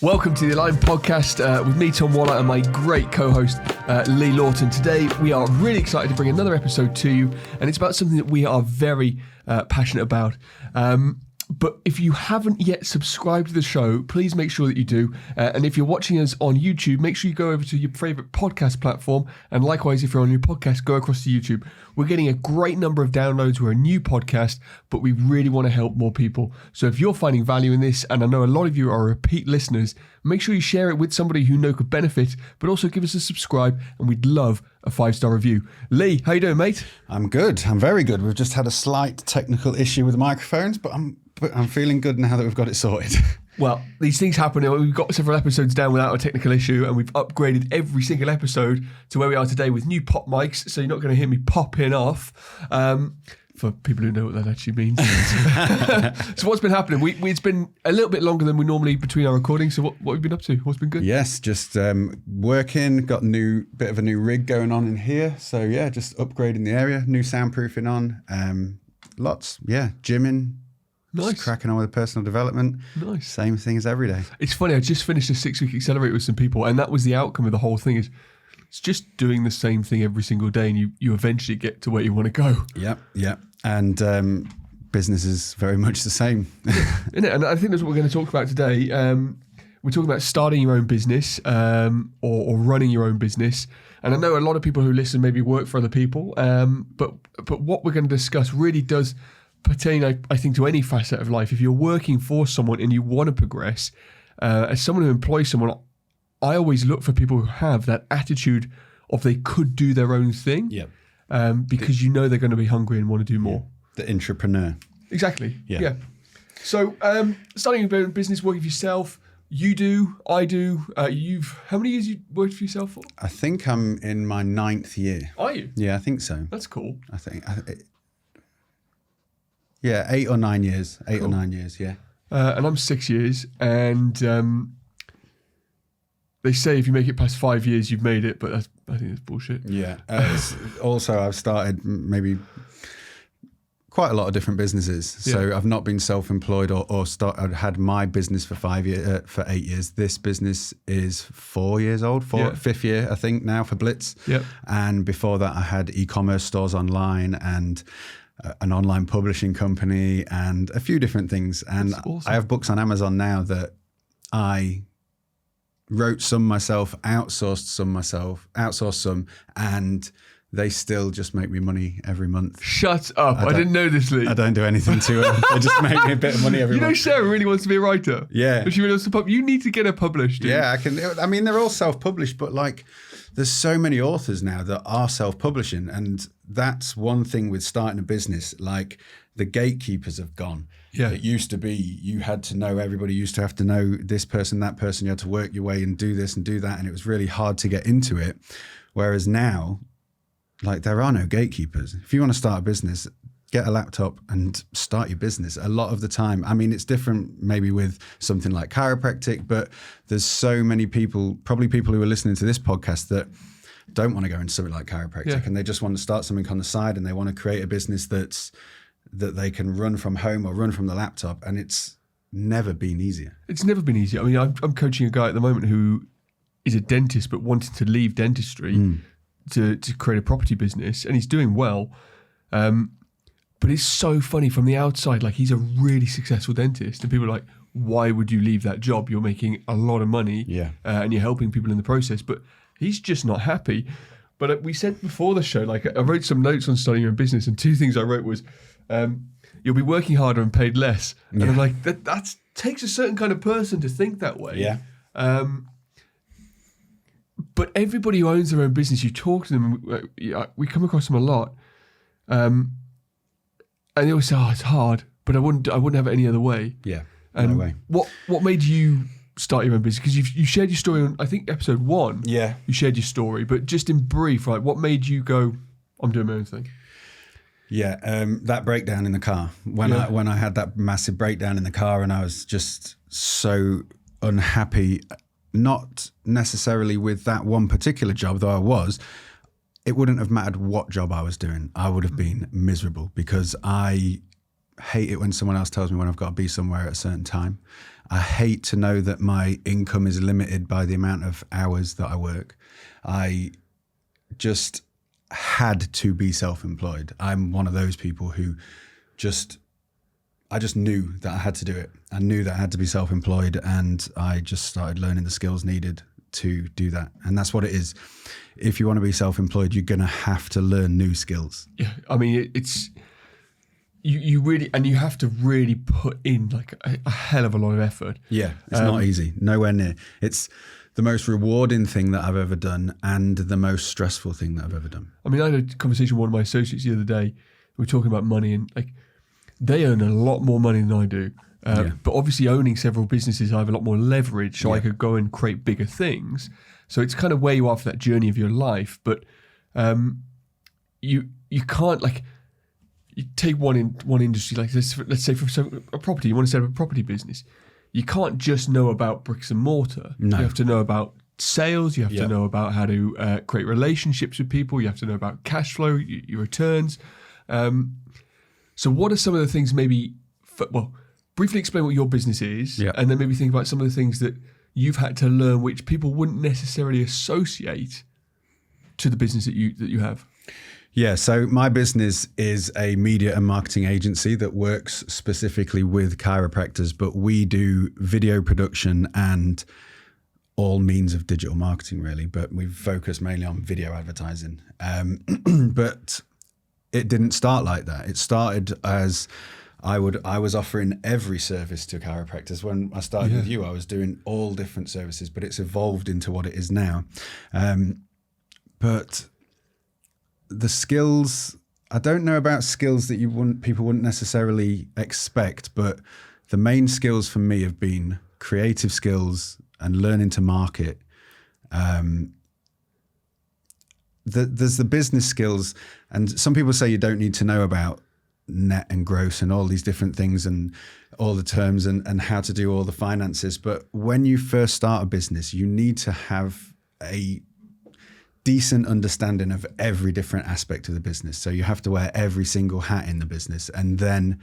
Welcome to the Align Podcast with me, Tom Waller, and my great co-host, Lee Lawton. Today, we are really excited to bring another episode to you, and it's about something that we are very passionate about. But if you haven't yet subscribed to the show, please make sure that you do. And if you're watching us on YouTube, make sure you go over to your favourite podcast platform. And likewise, if you're on your podcast, go across to YouTube. We're getting a great number of downloads. We're a new podcast, but we really want to help more people. So if you're finding value in this, and I know a lot of you are repeat listeners, make sure you share it with somebody who you know could benefit, but also give us a subscribe, and we'd love a 5-star review. Lee, how you doing, mate? I'm good. I'm very good. We've just had a slight technical issue with the microphones, but I'm feeling good now that we've got it sorted. Well, these things happen. We've got several episodes down without a technical issue, and we've upgraded every single episode to where we are today with new pop mics, so you're not going to hear me popping off. For people who know what that actually means. So what's been happening? It's been a little bit longer than we normally between our recordings. So what have you been up to? What's been good? Yes, just working. Got a bit of a new rig going on in here. So yeah, just upgrading the area. New soundproofing on. Lots. Yeah, gymming. Nice. Just cracking on with personal development. Nice. Same thing as every day. It's funny. I just finished a 6-week accelerator with some people, and that was the outcome of the whole thing. Is it's just doing the same thing every single day, and you eventually get to where you want to go. Yeah. And business is very much the same. Isn't it? And I think that's what we're going to talk about today. We're talking about starting your own business or running your own business. And I know a lot of people who listen maybe work for other people, but what we're going to discuss really does pertain, I think, to any facet of life. If you're working for someone and you want to progress, as someone who employs someone, I always look for people who have that attitude of they could do their own thing. Yeah. Because you know they're going to be hungry and want to do more. The entrepreneur. Exactly. Yeah. So starting a business, working for yourself, you do, I do. How many years you worked for yourself for? I think I'm in my 9th year. Are you? Yeah, I think so. That's cool. I think. 8 or 9 years. 8 or 9 years, yeah. And I'm 6 years, and they say if you make it past 5 years, you've made it, but I think that's bullshit. Yeah. Also, I've started maybe quite a lot of different businesses. So I've not been self-employed I've had my business for 8 years. This business is 4 years old, 5th year, I think, now for Blitz. Yep. And before that, I had e-commerce stores online and an online publishing company and a few different things. And awesome. I have books on Amazon now that I wrote some myself, outsourced some, and they still just make me money every month. Shut up. I didn't know this, Lee. I don't do anything to them. They just make me a bit of money every month. You know Sarah really wants to be a writer? Yeah. If she really wants to you need to get her published. Dude. Yeah, I can. I mean, they're all self-published, but like there's so many authors now that are self-publishing, and that's one thing with starting a business. Like the gatekeepers have gone. Yeah. It used to be you had to know, everybody used to have to know this person, that person. You had to work your way and do this and do that. And it was really hard to get into it. Whereas now, like there are no gatekeepers. If you want to start a business, get a laptop and start your business. A lot of the time, I mean, it's different maybe with something like chiropractic, but there's so many people, probably people who are listening to this podcast that don't want to go into something like chiropractic and they just want to start something on the side and they want to create a business that they can run from home or run from the laptop, and it's never been easier. It's never been easier. I mean, I'm coaching a guy at the moment who is a dentist but wanted to leave dentistry to create a property business, and he's doing well. But it's so funny from the outside, like he's a really successful dentist, and people are like, why would you leave that job? You're making a lot of money and you're helping people in the process, but he's just not happy. But we said before the show, like I wrote some notes on starting your own business, and 2 things I wrote was, you'll be working harder and paid less. And I'm like, that takes a certain kind of person to think that way. Yeah. But everybody who owns their own business, you talk to them, we come across them a lot. And they always say, oh, it's hard, but I wouldn't have it any other way. Yeah, no way. What made you start your own business? Because you shared your story on, I think, episode 1. Yeah. You shared your story, but just in brief, like what made you go, I'm doing my own thing? Yeah, that breakdown in the car. When I had that massive breakdown in the car and I was just so unhappy, not necessarily with that one particular job, though I was, it wouldn't have mattered what job I was doing. I would have been miserable because I hate it when someone else tells me when I've got to be somewhere at a certain time. I hate to know that my income is limited by the amount of hours that I work. I just had to be self-employed. I'm one of those people who I just knew that I had to do it. I knew that I had to be self-employed, and I just started learning the skills needed to do that. And that's what it is. If you want to be self-employed, you're going to have to learn new skills. Yeah, I mean, it's you really, and you have to really put in like a hell of a lot of effort. Yeah, it's not easy. Nowhere near. It's the most rewarding thing that I've ever done and the most stressful thing that I've ever done. I mean, I had a conversation with one of my associates the other day. We were talking about money, and like they earn a lot more money than I do. But obviously owning several businesses, I have a lot more leverage, so I could go and create bigger things. So it's kind of where you are for that journey of your life. But you can't, like, you take one industry, like let's say for a property, you want to set up a property business. You can't just know about bricks and mortar. No. You have to know about sales. You have to know about how to create relationships with people. You have to know about cash flow, your returns. So what are some of the things briefly explain what your business is, and then maybe think about some of the things that you've had to learn which people wouldn't necessarily associate to the business that you have. Yeah, so my business is a media and marketing agency that works specifically with chiropractors, but we do video production and all means of digital marketing, really. But we focus mainly on video advertising. But it didn't start like that. It started as I was offering every service to chiropractors. When I started with you, I was doing all different services, but it's evolved into what it is now. But the skills, I don't know about skills that people wouldn't necessarily expect, but the main skills for me have been creative skills and learning to market. There's the business skills, and some people say you don't need to know about net and gross and all these different things and all the terms and how to do all the finances. But when you first start a business, you need to have a decent understanding of every different aspect of the business. So you have to wear every single hat in the business. And then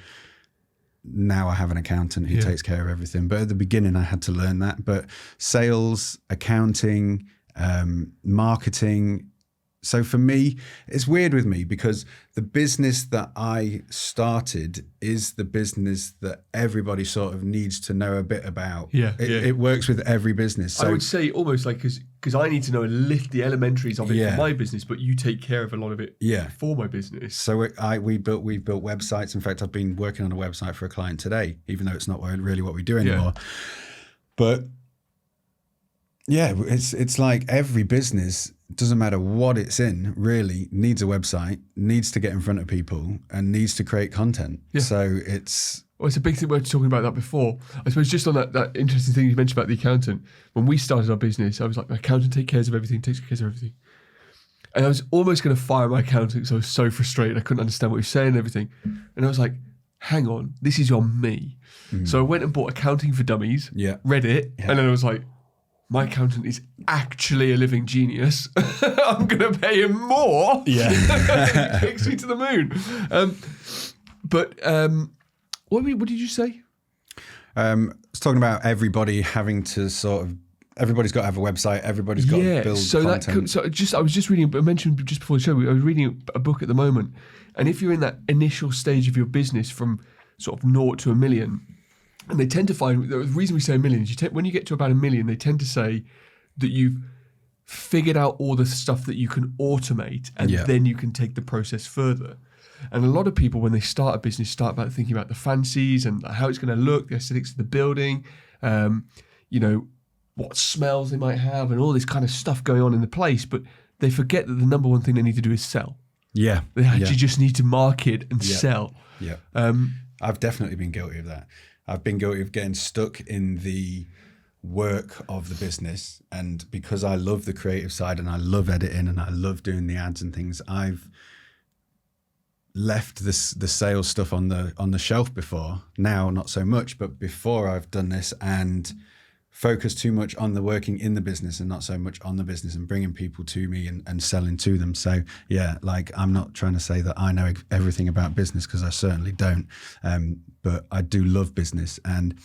now I have an accountant who takes care of everything. But at the beginning, I had to learn that. But sales, accounting, marketing. So for me, it's weird with me because the business that I started is the business that everybody sort of needs to know a bit about. It works with every business. So I would say almost like because I need to know the elementaries of it for my business, but you take care of a lot of it for my business. So we've built websites. In fact, I've been working on a website for a client today, even though it's not really what we do anymore. But yeah, it's like every business, doesn't matter what it's in, really needs a website, needs to get in front of people, and needs to create content. So it's I was talking about everybody having to everybody's got to have a website. Everybody's got to build content. I was just reading, I mentioned just before the show, I was reading a book at the moment. And if you're in that initial stage of your business from sort of 0 to 1 million, and they tend to find, the reason we say 1 million is when you get to about 1 million, they tend to say that you've figured out all the stuff that you can automate and then you can take the process further. And a lot of people, when they start a business, start about thinking about the fancies and how it's going to look, the aesthetics of the building, what smells they might have and all this kind of stuff going on in the place. But they forget that the number one thing they need to do is sell. They actually just need to market and sell. I've definitely been guilty of that. I've been guilty of getting stuck in the work of the business. And because I love the creative side and I love editing and I love doing the ads and things, I've left the sales stuff on the shelf before. Now, not so much, but before I've done this and focused too much on the working in the business and not so much on the business and bringing people to me and selling to them. So I'm not trying to say that I know everything about business because I certainly don't. But I do love business. And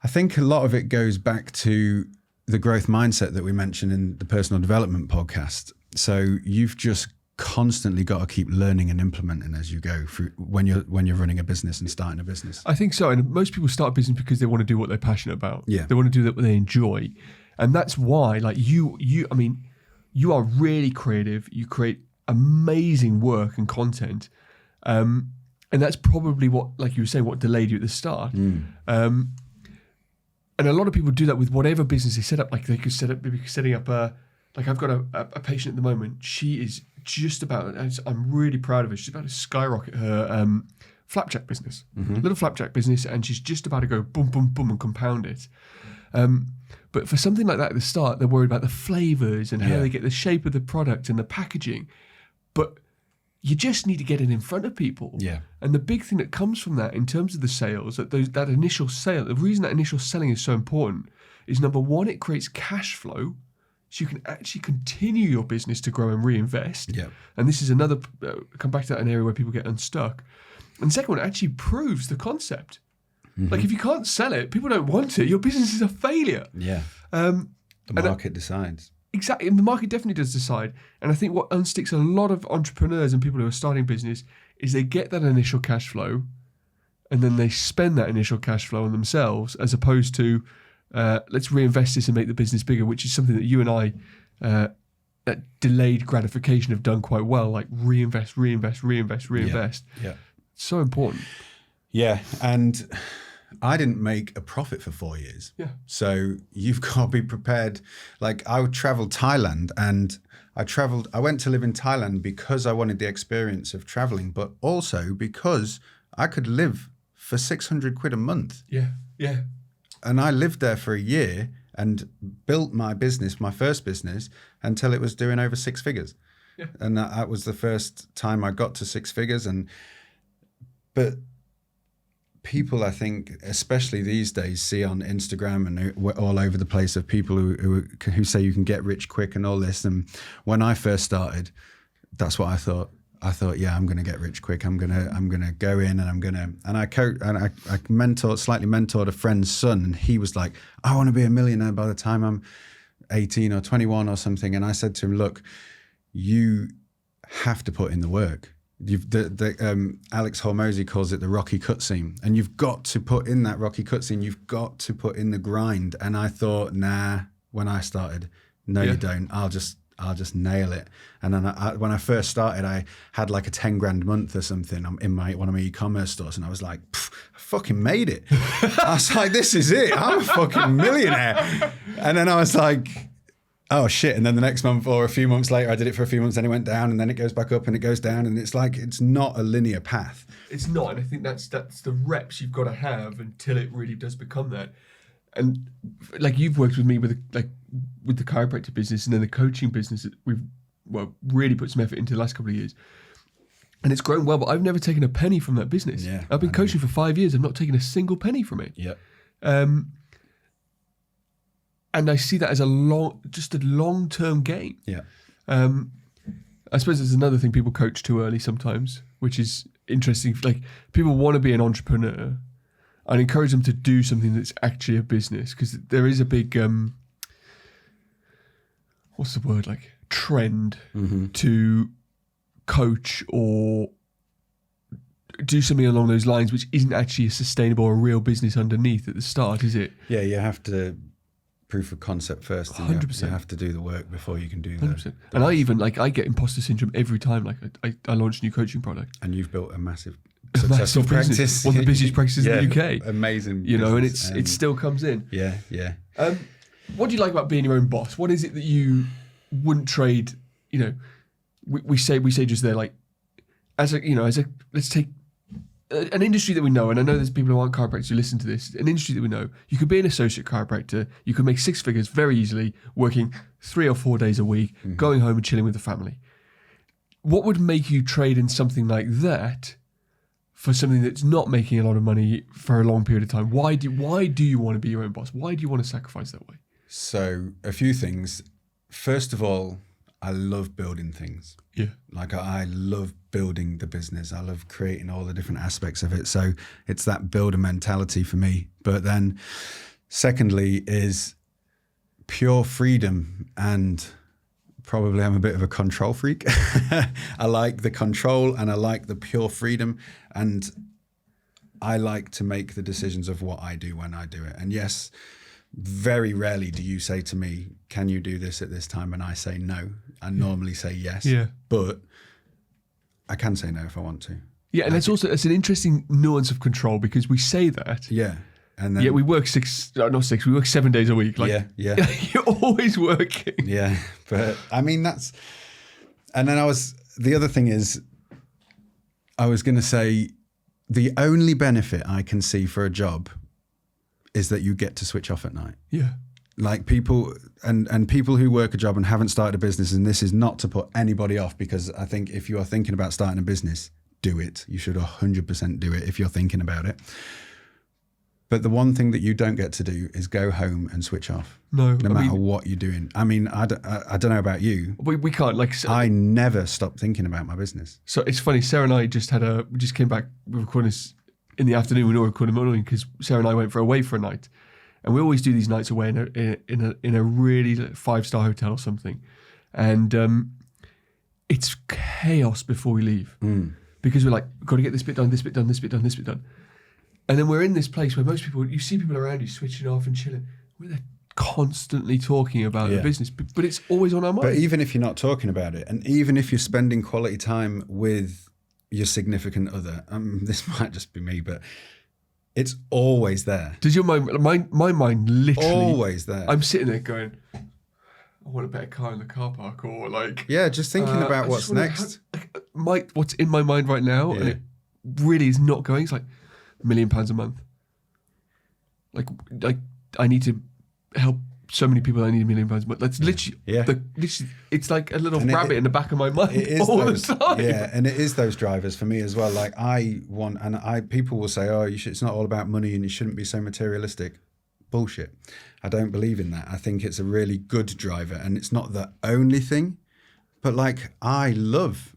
I think a lot of it goes back to the growth mindset that we mentioned in the personal development podcast. So you've just constantly got to keep learning and implementing as you go through when you're running a business and starting a business. I think so. And most people start a business because they want to do what they're passionate about. Yeah. They want to do what they enjoy. And that's why, like you are really creative. You create amazing work and content. And that's probably what, like you were saying, what delayed you at the start. And a lot of people do that with whatever business they set up. Like they could set up, maybe setting up like I've got a patient at the moment. She is just about, and I'm really proud of her. She's about to skyrocket her flapjack business, little flapjack business. And she's just about to go boom, boom, boom and compound it. But for something like that at the start, they're worried about the flavors and how they get the shape of the product and the packaging. But you just need to get it in front of people. Yeah. And the big thing that comes from that in terms of the sales, that initial sale, the reason that initial selling is so important is, number one, it creates cash flow so you can actually continue your business to grow and reinvest. Yeah. And this is another, come back to that, an area where people get unstuck. And second one, it actually proves the concept. Like if you can't sell it, people don't want it, your business is a failure. Yeah. The market decides. Exactly, and the market definitely does decide. And I think what unsticks a lot of entrepreneurs and people who are starting business is they get that initial cash flow and then they spend that initial cash flow on themselves, as opposed to let's reinvest this and make the business bigger, which is something that you and I, that delayed gratification, have done quite well, like reinvest. Yeah. So important. Yeah, and I didn't make a profit for 4 years. Yeah. So you've got to be prepared. Like I traveled Thailand and I went to live in Thailand because I wanted the experience of traveling, but also because I could live for 600 quid a month. Yeah. Yeah. And I lived there for a year and built my business, my first business, until it was doing over 6 figures. Yeah. And that was the first time I got to 6 figures. But people, I think, especially these days, see on Instagram and all over the place of people who say you can get rich quick and all this. And when I first started, that's what I thought. I thought, yeah, I'm going to get rich quick. I'm going to go in and I slightly mentored a friend's son, and he was like, I want to be a millionaire by the time I'm 18 or 21 or something. And I said to him, look, you have to put in the work. Alex Hormozy calls it the Rocky cutscene, and you've got to put in that Rocky cutscene. You've got to put in the grind. And I thought, nah, when I started, no, you don't. I'll just nail it. And then when I first started, I had like a 10 grand month or something in one of my e-commerce stores, and I was like, I fucking made it. I was like, this is it. I'm a fucking millionaire. And then I was like, oh shit. And then the next month or a few months later, I did it for a few months and it went down, and then it goes back up and it goes down. And it's like, it's not a linear path. It's not. And I think that's the reps you've got to have until it really does become that. And like you've worked with me with the chiropractor business and then the coaching business that we've really put some effort into the last couple of years. And it's grown well, but I've never taken a penny from that business. Yeah, I've been coaching for 5 years. I've not taken a single penny from it. Yeah. And I see that as a long-term gain. Yeah. I suppose there's another thing, people coach too early sometimes, which is interesting. Like people want to be an entrepreneur. I'd encourage them to do something that's actually a business, because there is a big, what's the word, like trend to coach or do something along those lines, which isn't actually a sustainable or real business underneath at the start, is it? Yeah, you have to proof of concept first. 100%. You have to do the work before you can do 100%. And I get imposter syndrome every time. Like I launch a new coaching product. And you've built a massive Successful practice. Business, one of the busiest practices in the UK. Amazing. You know, and it still comes in. Yeah, yeah. What do you like about being your own boss? What is it that you wouldn't trade? You know, we say just there, like, let's take an industry that we know, and I know there's people who aren't chiropractors who listen to this, an industry that we know. You could be an associate chiropractor. You could make 6 figures very easily, working 3 or 4 days a week, going home and chilling with the family. What would make you trade in something like that for something that's not making a lot of money for a long period of time? Why do you want to be your own boss? Why do you want to sacrifice that way? So a few things. First of all, I love building things. Yeah. Like I love building the business. I love creating all the different aspects of it. So it's that builder mentality for me. But then Secondly is pure freedom, and probably I'm a bit of a control freak. I like the control and I like the pure freedom, and I like to make the decisions of what I do when I do it. And yes, very rarely do you say to me, can you do this at this time? And I say no. I normally say yes, but I can say no if I want to. Yeah, and it's an interesting nuance of control, because we say that. Yeah. And then, we work we work 7 days a week. Like, yeah. You're always working. Yeah, but I mean, and then the other thing is, I was going to say, the only benefit I can see for a job is that you get to switch off at night. Yeah. Like people and people who work a job and haven't started a business, and this is not to put anybody off, because I think if you are thinking about starting a business, do it. You should 100% do it if you're thinking about it. But the one thing that you don't get to do is go home and switch off. No matter what you're doing. I mean, I don't know about you. We can't. I never stop thinking about my business. So it's funny. Sarah and I we just came back. We're recording this in the afternoon. We were recording in the morning because Sarah and I went away for a night, and we always do these nights away in a really 5-star hotel or something, and it's chaos before we leave because we're like, we've got to get this bit done, this bit done, this bit done, this bit done. And then we're in this place where most people, you see people around you switching off and chilling. They're constantly talking about the business, but it's always on our mind. But even if you're not talking about it, and even if you're spending quality time with your significant other, this might just be me, but it's always there. Does your mind, my mind literally. Always there. I'm sitting there going, I want a better car in the car park, or like. Yeah, just thinking about what's next. What's in my mind right now, and it really is not going. It's like £1 million a month. Like I need to help so many people. I need £1 million a month. That's literally, it's like a little rabbit in the back of my mind all the time. Yeah, and it is those drivers for me as well. Like people will say, it's not all about money and you shouldn't be so materialistic. Bullshit. I don't believe in that. I think it's a really good driver, and it's not the only thing, but like I love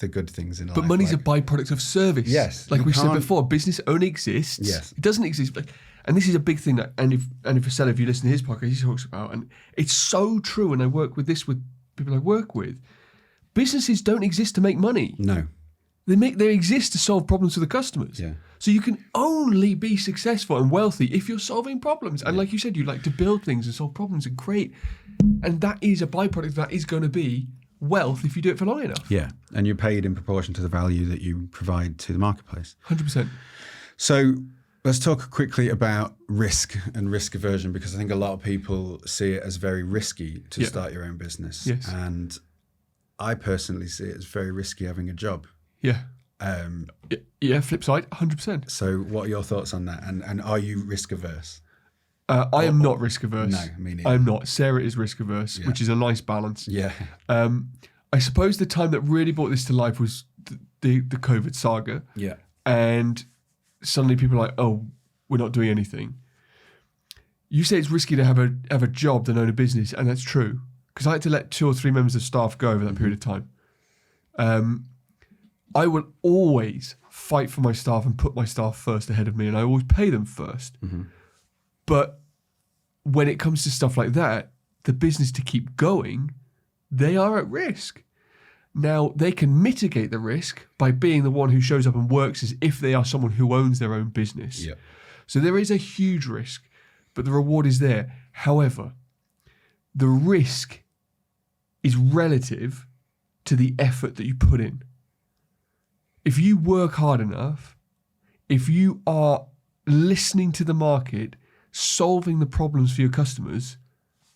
the good things in life. But money's a byproduct of service. Yes. Like we said before, business only exists. Yes. It doesn't exist. And this is a big thing that, and if a seller, if you listen to his podcast, he talks about, and it's so true. And I work with this with people I work with. Businesses don't exist to make money. No. They exist to solve problems for the customers. Yeah. So you can only be successful and wealthy if you're solving problems. And like you said, you like to build things and solve problems and create. And that is a byproduct that is going to be wealth if you do it for long enough. Yeah, and you're paid in proportion to the value that you provide to the marketplace. 100%. So let's talk quickly about risk and risk aversion, because I think a lot of people see it as very risky to start your own business. Yes. And I personally see it as very risky having a job. Yeah. Flip side, 100%. So what are your thoughts on that? And are you risk averse? I am not risk averse. No, me neither. I'm not. Sarah is risk averse, which is a nice balance. Yeah. I suppose the time that really brought this to life was the COVID saga. Yeah. And suddenly people are like, oh, we're not doing anything. You say it's risky to have a job than own a business, and that's true. Because I had to let 2 or 3 members of staff go over that period of time. I will always fight for my staff and put my staff first ahead of me, and I always pay them first. Mm-hmm. But when it comes to stuff like that, the business to keep going, they are at risk. Now, they can mitigate the risk by being the one who shows up and works as if they are someone who owns their own business. Yeah. So there is a huge risk, but the reward is there. However, the risk is relative to the effort that you put in. If you work hard enough, if you are listening to the market, solving the problems for your customers,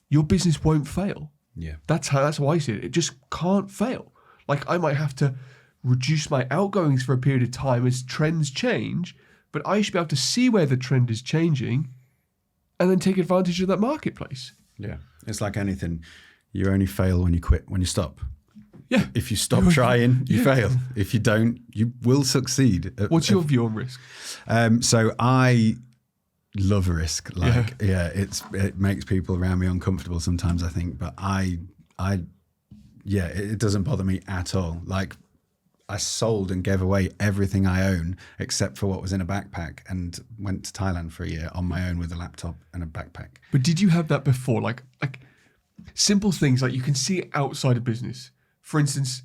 your business won't fail. Yeah. That's how I see it. It just can't fail. Like I might have to reduce my outgoings for a period of time as trends change, but I should be able to see where the trend is changing and then take advantage of that marketplace. Yeah. It's like anything. You only fail when you quit, when you stop. Yeah. If you stop trying, you fail. If you don't, you will succeed. What's your view on risk? So I love risk. It makes people around me uncomfortable sometimes, I think, but it doesn't bother me at all. Like I sold and gave away everything I own except for what was in a backpack, and went to Thailand for a year on my own with a laptop and a backpack. But did you have that before? Like simple things like you can see it outside of business. For instance,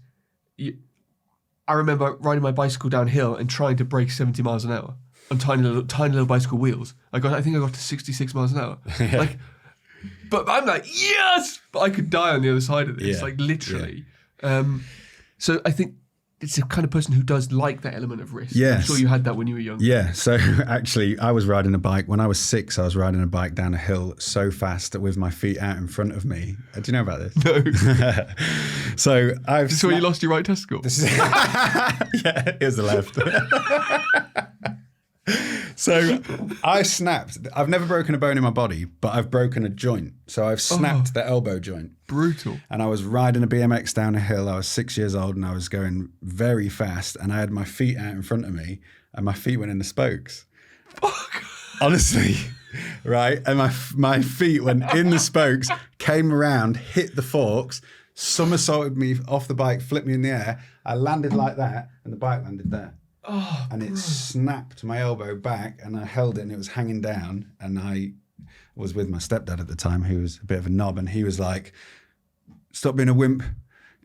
I remember riding my bicycle downhill and trying to brake 70 miles an hour on tiny little bicycle wheels. I think I got to 66 miles an hour. Yeah. But I'm like, yes! But I could die on the other side of this, Yeah. like literally. Yeah. So I think it's the kind of person who does like that element of risk. Yes. I'm sure you had that when you were young. Yeah. So actually, I was riding a bike. When I was 6, I was riding a bike down a hill so fast that with my feet out in front of me. Do you know about this? No. So I've... This is where you lost your right testicle? Yeah, here's the left. So I snapped. I've never broken a bone in my body, but I've broken a joint. So I've snapped the elbow joint. Brutal. And I was riding a BMX down a hill. I was 6 years old and I was going very fast. And I had my feet out in front of me and my feet went in the spokes. Fuck. Honestly, right? And my feet went in the spokes, came around, hit the forks, somersaulted me off the bike, flipped me in the air. I landed like that and the bike landed there. Oh, and it snapped my elbow back and I held it and it was hanging down, and I was with my stepdad at the time, who was a bit of a knob, and he was like, stop being a wimp,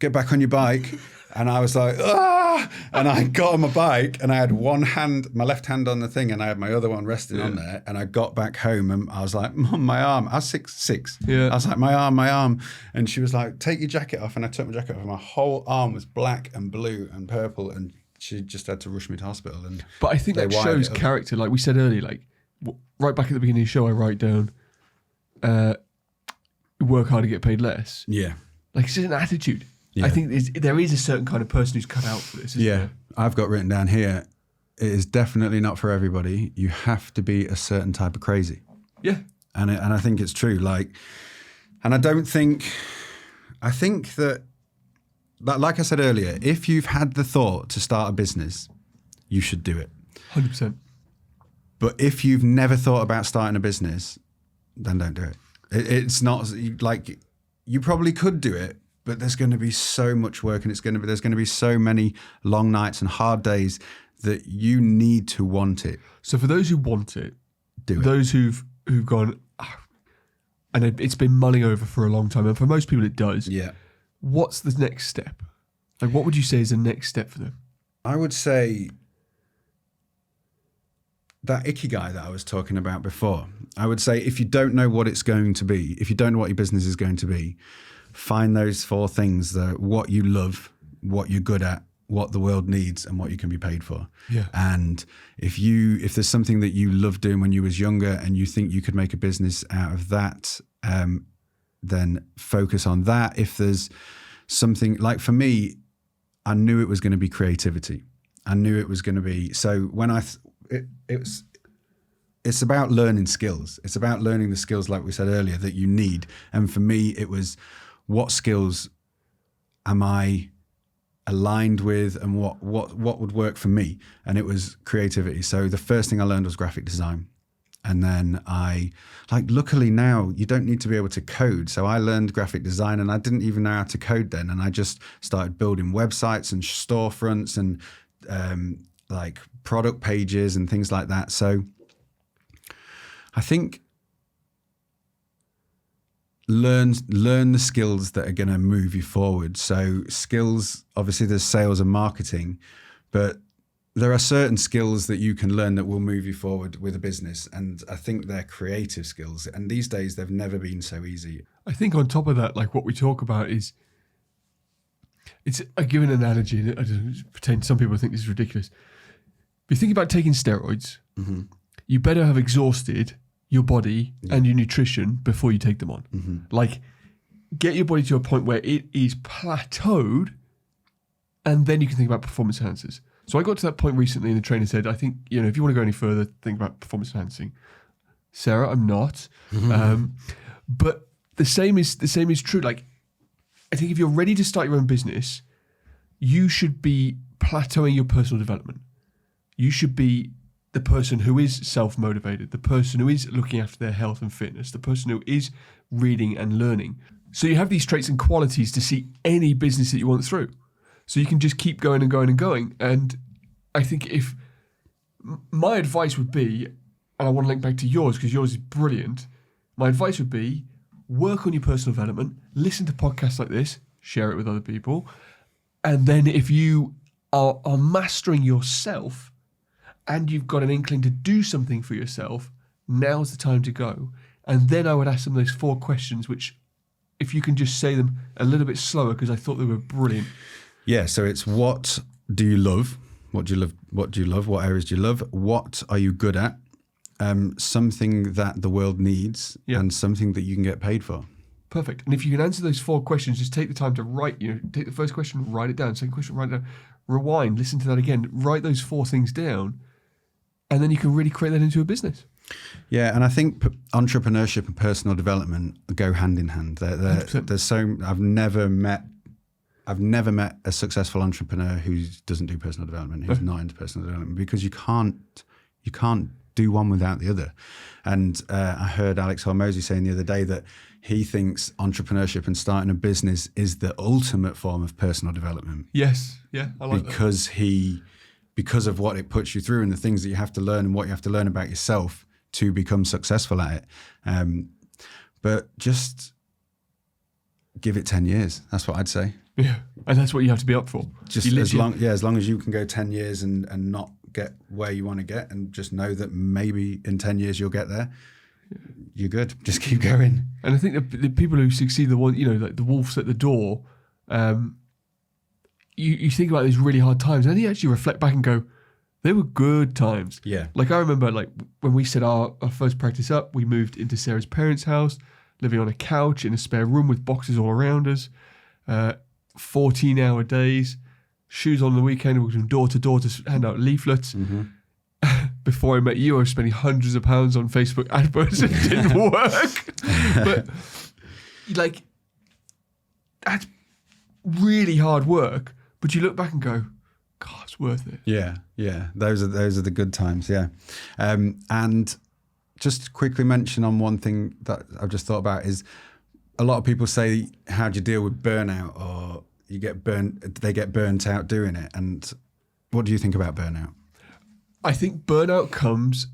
get back on your bike. And I was like, ah, and I got on my bike and I had one hand, my left hand on the thing, and I had my other one resting on there, and I got back home and I was like, Mum, my arm. I was six. Yeah. I was like, my arm. And she was like, take your jacket off. And I took my jacket off and my whole arm was black and blue and purple, and she just had to rush me to hospital. But I think that shows character. Like we said earlier, like right back at the beginning of the show, I write down, work hard to get paid less. Yeah. Like it's just an attitude. Yeah. I think there is a certain kind of person who's cut out for this. Isn't there? I've got written down here, it is definitely not for everybody. You have to be a certain type of crazy. Yeah. And I think it's true. Like, and I think that, like I said earlier, if you've had the thought to start a business, you should do it. 100%. But if you've never thought about starting a business, then don't do it. It's not like, you probably could do it, but there's going to be so much work, and there's going to be so many long nights and hard days that you need to want it. So for those who want it, Do it. those who've gone, and it's been mulling over for a long time, and for most people it does. Yeah. What's the next step? Like, what would you say is the next step for them? I would say that ikigai that I was talking about before. I would say if you don't know what it's going to be, if you don't know what your business is going to be, find those 4 things: what you love, what you're good at, what the world needs, and what you can be paid for. Yeah. And if there's something that you loved doing when you was younger and you think you could make a business out of that, then focus on that. If there's something, like for me, I knew it was going to be creativity. I knew it was going to be, so when it's about learning skills. It's about learning the skills, like we said earlier, that you need. And for me, it was, what skills am I aligned with, and what would work for me? And it was creativity. So the first thing I learned was graphic design. And then luckily now you don't need to be able to code. So I learned graphic design and I didn't even know how to code then. And I just started building websites and storefronts and like product pages and things like that. So I think learn the skills that are going to move you forward. So skills, obviously there's sales and marketing, but there are certain skills that you can learn that will move you forward with a business. And I think they're creative skills. And these days they've never been so easy. I think on top of that, like what we talk about is, it's a given analogy, and I don't pretend some people think this is ridiculous. If you think about taking steroids, you better have exhausted your body and your nutrition before you take them on. Like, get your body to a point where it is plateaued, and then you can think about performance enhancers. So I got to that point recently, and the trainer said, I think, if you want to go any further, think about performance enhancing. Sarah, I'm not. But the same is true. Like, I think if you're ready to start your own business, you should be plateauing your personal development. You should be the person who is self-motivated, the person who is looking after their health and fitness, the person who is reading and learning. So you have these traits and qualities to see any business that you want through. So you can just keep going and going and going. And I think if my advice would be, and I want to link back to yours because yours is brilliant. My advice would be work on your personal development, listen to podcasts like this, share it with other people. And then if you are mastering yourself and you've got an inkling to do something for yourself, now's the time to go. And then I would ask them those 4 questions, which if you can just say them a little bit slower, because I thought they were brilliant. Yeah, so it's what do you love? What do you love? What do you love? What areas do you love? What are you good at? Something that the world needs, and something that you can get paid for. Perfect. And if you can answer those 4 questions, just take the time to write, take the first question, write it down. Second question, write it down. Rewind, listen to that again. Write those 4 things down. And then you can really create that into a business. Yeah, and I think entrepreneurship and personal development go hand in hand. There's so I've never met a successful entrepreneur who doesn't do personal development, who's not into personal development, because you can't do one without the other. And I heard Alex Hormozy saying the other day that he thinks entrepreneurship and starting a business is the ultimate form of personal development. Yes, yeah, I like that. Because of what it puts you through and the things that you have to learn and what you have to learn about yourself to become successful at it. But just give it 10 years. That's what I'd say. Yeah, and that's what you have to be up for. Just as long as you can go 10 years and not get where you want to get, and just know that maybe in 10 years you'll get there, you're good. Just keep going. And I think the people who succeed, like the wolves at the door, you think about these really hard times, and then you actually reflect back and go, they were good times. Yeah. Like I remember, like when we set our first practice up, we moved into Sarah's parents' house, living on a couch in a spare room with boxes all around us, 14-hour days, shoes on the weekend, we were going door to door to hand out leaflets. Mm-hmm. Before I met you, I was spending hundreds of pounds on Facebook adverts. It didn't work. But like, that's really hard work. But you look back and go, God, it's worth it. Yeah. Those are the good times. Yeah. And just to quickly mention on one thing that I've just thought about is a lot of people say, how do you deal with burnout, or they get burnt out doing it? And what do you think about burnout? I think burnout comes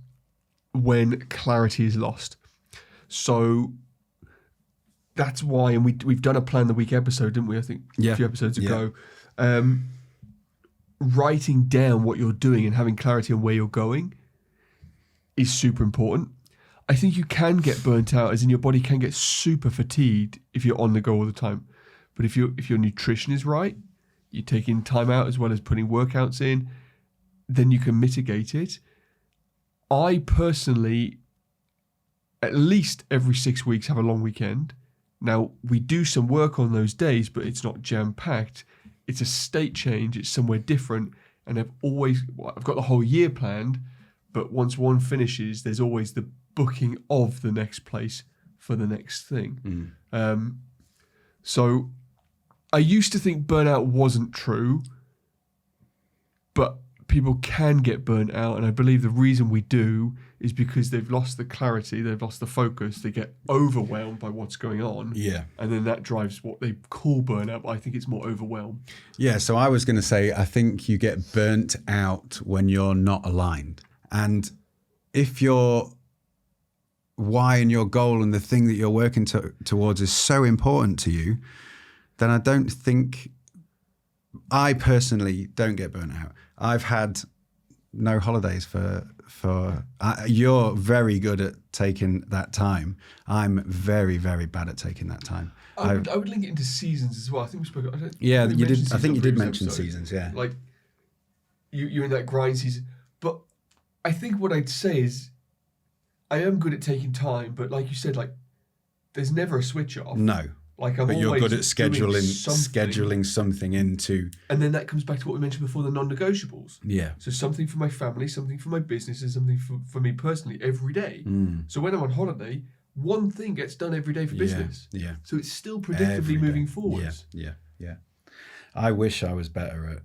when clarity is lost. So that's why, and we've done a Plan the Week episode, didn't we? I think a few episodes ago. Writing down what you're doing and having clarity on where you're going is super important. I think you can get burnt out, as in your body can get super fatigued if you're on the go all the time. But if your nutrition is right, you're taking time out as well as putting workouts in, then you can mitigate it. I personally, at least every 6 weeks, have a long weekend. Now, we do some work on those days, but it's not jam-packed. It's a state change. It's somewhere different. And I've got the whole year planned, but once one finishes, there's always the booking of the next place for the next thing. So I used to think burnout wasn't true, but people can get burnt out, and I believe the reason we do is because they've lost the clarity, they've lost the focus, they get overwhelmed by what's going on. Yeah. And then that drives what they call burnout, but I think it's more overwhelm. Yeah, so I was going to say, I think you get burnt out when you're not aligned. And if your why and your goal and the thing that you're working towards is so important to you, then I personally don't get burnt out. I've had no holidays you're very good at taking that time. I'm very, very bad at taking that time. I would link it into seasons as well. I think we spoke. You did. I think you did mention seasons. Yeah, like you're in that grind season. But I think what I'd say is, I am good at taking time. But like you said, like there's never a switch off. No. But you're good at scheduling something into. And then that comes back to what we mentioned before, the non-negotiables. Yeah. So something for my family, something for my business, and something for me personally every day. So when I'm on holiday, one thing gets done every day for business. Yeah. So it's still predictably moving forwards. Yeah. I wish I was better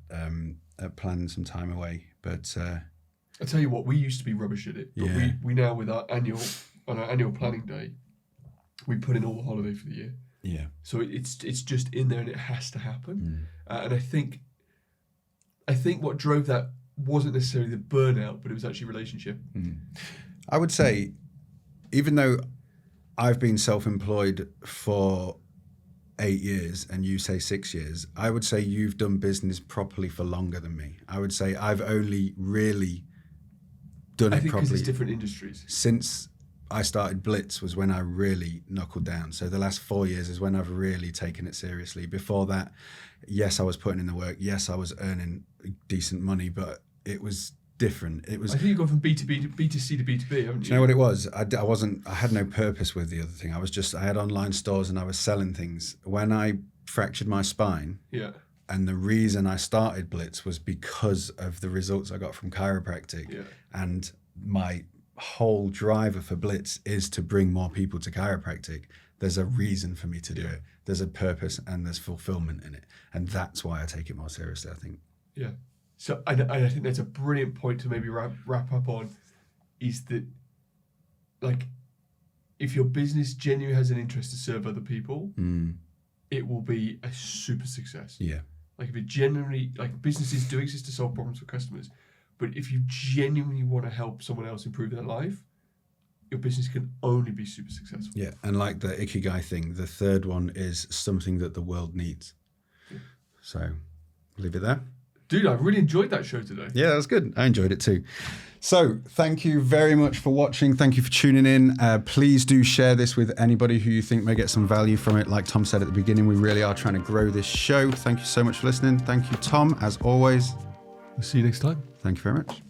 at planning some time away, but I tell you what, we used to be rubbish at it, but we now with our annual planning day, we put in all the holiday for the year. Yeah. So it's just in there and it has to happen. And I think I think what drove that wasn't necessarily the burnout, but it was actually relationship. I would say, even though I've been self-employed for 8 years and you say 6 years, I would say you've done business properly for longer than me. I would say I've only really done I it think because properly it's different industries. since I started Blitz was when I really knuckled down. So the last 4 years is when I've really taken it seriously. Before that, yes, I was putting in the work. Yes, I was earning decent money, but it was different. It was. I think you've gone from B2B to B2C to B2B, haven't you? Do you know what it was? I had no purpose with the other thing. I had online stores and I was selling things. When I fractured my spine, Yeah. and the reason I started Blitz was because of the results I got from chiropractic. Yeah. And my whole driver for Blitz is to bring more people to chiropractic. There's a reason for me to do it. There's a purpose and there's fulfillment in it. And that's why I take it more seriously, I think. Yeah. So I think that's a brilliant point to maybe wrap up on, is that, like, if your business genuinely has an interest to serve other people, it will be a super success. Yeah. Like, if it genuinely, like, businesses do exist to solve problems for customers, but if you genuinely want to help someone else improve their life, your business can only be super successful. Yeah. And like the Ikigai thing, the third one is something that the world needs. Yeah. So leave it there. Dude, I really enjoyed that show today. Yeah, that was good. I enjoyed it too. So thank you very much for watching. Thank you for tuning in. Please do share this with anybody who you think may get some value from it. Like Tom said at the beginning, we really are trying to grow this show. Thank you so much for listening. Thank you, Tom, as always. We'll see you next time. Thank you very much.